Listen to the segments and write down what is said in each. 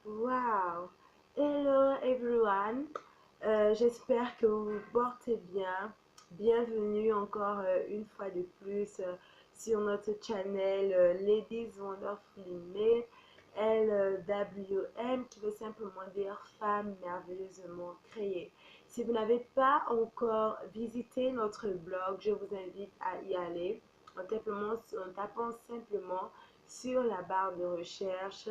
Wow! Hello everyone! J'espère que vous vous portez bien. Bienvenue encore une fois de plus sur notre channel Ladies Wonderfully Made, LWM, qui veut simplement dire Femmes merveilleusement créées. Si vous n'avez pas encore visité notre blog, je vous invite à y aller en tapant simplement sur la barre de recherche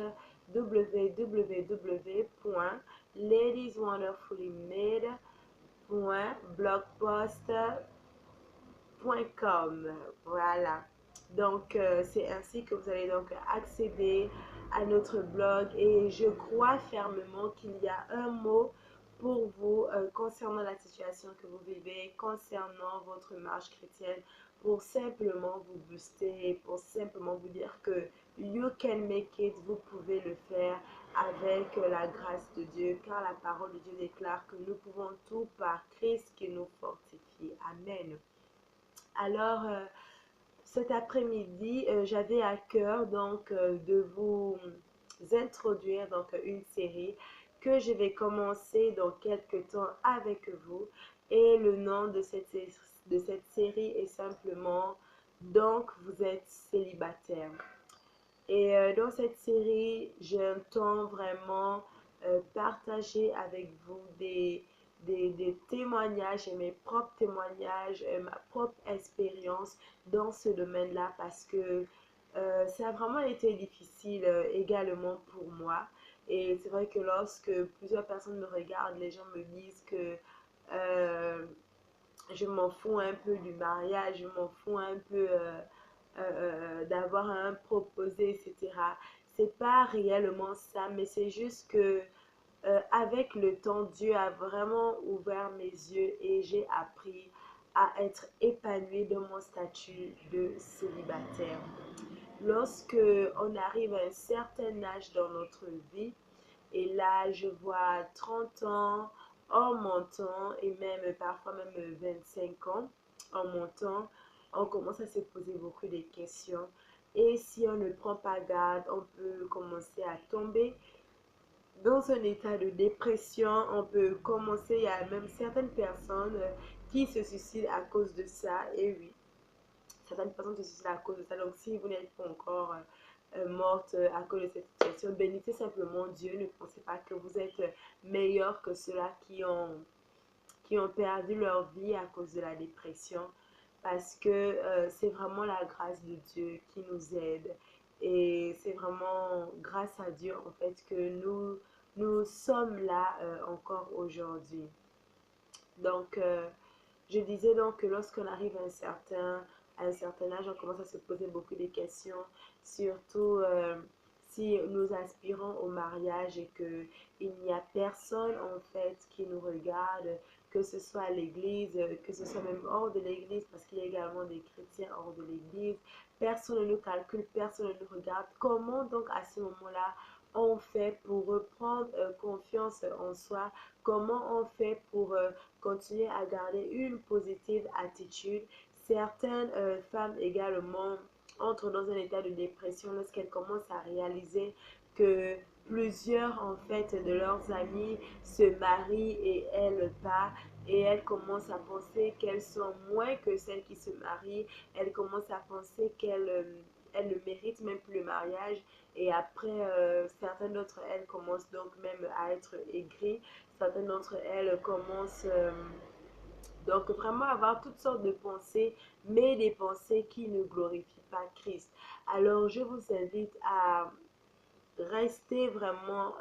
www.ladieswonderfully.blogspot.com. Voilà. Donc, c'est ainsi que vous allez donc accéder à notre blog et je crois fermement qu'il y a un mot pour vous concernant la situation que vous vivez, concernant votre marche chrétienne, pour simplement vous booster, pour simplement vous dire que you can make it, vous pouvez le faire avec la grâce de Dieu, car la parole de Dieu déclare que nous pouvons tout par Christ qui nous fortifie. Amen. Alors, cet après-midi, j'avais à cœur donc de vous introduire donc une série que je vais commencer dans quelques temps avec vous. Et le nom de cette série est simplement Donc vous êtes célibataire. Et dans cette série, j'entends vraiment partager avec vous des témoignages et mes propres témoignages, ma propre expérience dans ce domaine-là parce que ça a vraiment été difficile également pour moi. Et c'est vrai que lorsque plusieurs personnes me regardent, les gens me disent que euh, je m'en fous un peu du mariage, je m'en fous un peu d'avoir un proposé, etc. C'est pas réellement ça, mais c'est juste que avec le temps, Dieu a vraiment ouvert mes yeux et j'ai appris à être épanouie dans mon statut de célibataire. Lorsque on arrive à un certain âge dans notre vie, et là, je vois 30 ans en montant et même parfois même 25 ans en montant, on commence à se poser beaucoup de questions. Et si on ne prend pas garde, on peut commencer à tomber dans un état de dépression. On peut commencer, il y a même certaines personnes qui se suicident à cause de ça. Et oui, certaines personnes se suicident à cause de ça. Donc, si vous n'êtes pas encore morte à cause de cette situation, bénissez simplement Dieu. Ne pensez pas que vous êtes meilleur que ceux-là qui ont perdu leur vie à cause de la dépression. Parce que c'est vraiment la grâce de Dieu qui nous aide. Et c'est vraiment grâce à Dieu, en fait, que nous sommes là encore aujourd'hui. Donc, je disais donc que lorsqu'on arrive à un certain âge, on commence à se poser beaucoup de questions, surtout si nous aspirons au mariage et qu'il n'y a personne en fait qui nous regarde, que ce soit à l'église, que ce soit même hors de l'église, parce qu'il y a également des chrétiens hors de l'église. Personne ne nous calcule, personne ne nous regarde. Comment donc à ce moment-là on fait pour reprendre confiance en soi? Comment on fait pour continuer à garder une positive attitude? Certaines femmes également entrent dans un état de dépression lorsqu'elles commencent à réaliser que plusieurs en fait de leurs amis se marient et elles pas, et elles commencent à penser qu'elles sont moins que celles qui se marient. Elles commencent à penser qu'elles ne méritent même plus le mariage, et après certaines d'entre elles commencent donc même à être aigries. Certaines d'entre elles commencent donc vraiment à avoir toutes sortes de pensées, mais des pensées qui ne glorifient pas Christ. Alors je vous invite à rester vraiment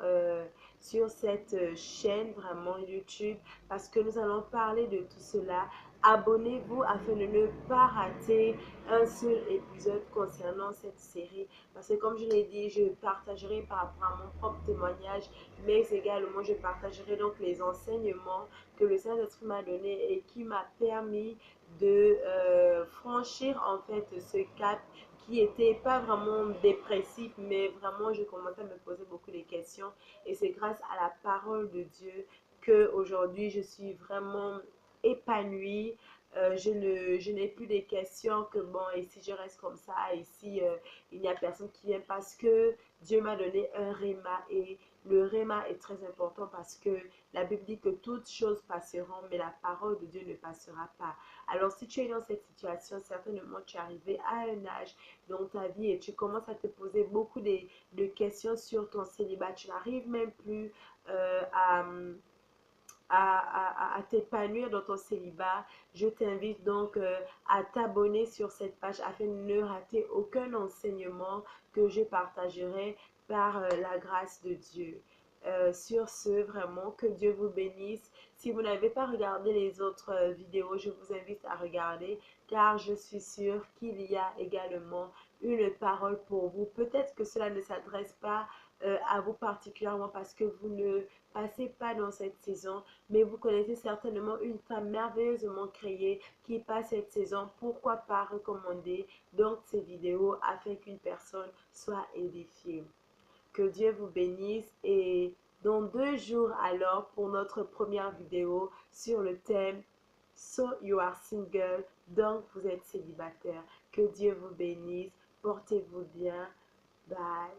sur cette chaîne vraiment YouTube parce que nous allons parler de tout cela. Abonnez-vous afin de ne pas rater un seul épisode concernant cette série parce que comme je l'ai dit, je partagerai par rapport à mon propre témoignage, mais également je partagerai donc les enseignements que le Saint-Esprit m'a donné et qui m'a permis de franchir en fait ce cap qui était pas vraiment dépressif, mais vraiment je commençais à me poser beaucoup de questions. Et c'est grâce à la parole de Dieu que aujourd'hui je suis vraiment épanouie, je n'ai plus des questions que bon, et si je reste comme ça, et si il n'y a personne qui vient, parce que Dieu m'a donné un réma, et le réma est très important parce que la Bible dit que toutes choses passeront, mais la parole de Dieu ne passera pas. Alors si tu es dans cette situation, certainement tu es arrivé à un âge dans ta vie et tu commences à te poser beaucoup de questions sur ton célibat. Tu n'arrives même plus à t'épanouir dans ton célibat. Je t'invite donc à t'abonner sur cette page afin de ne rater aucun enseignement que je partagerai par la grâce de Dieu. Sur ce, vraiment, que Dieu vous bénisse. Si vous n'avez pas regardé les autres vidéos, je vous invite à regarder car je suis sûre qu'il y a également une parole pour vous. Peut-être que cela ne s'adresse pas à vous particulièrement parce que vous ne passez pas dans cette saison, mais vous connaissez certainement une femme merveilleusement créée qui passe cette saison. Pourquoi pas recommander donc ces vidéos afin qu'une personne soit édifiée. Que Dieu vous bénisse et dans 2 jours alors pour notre première vidéo sur le thème So You Are Single, donc vous êtes célibataire. Que Dieu vous bénisse, portez-vous bien, bye.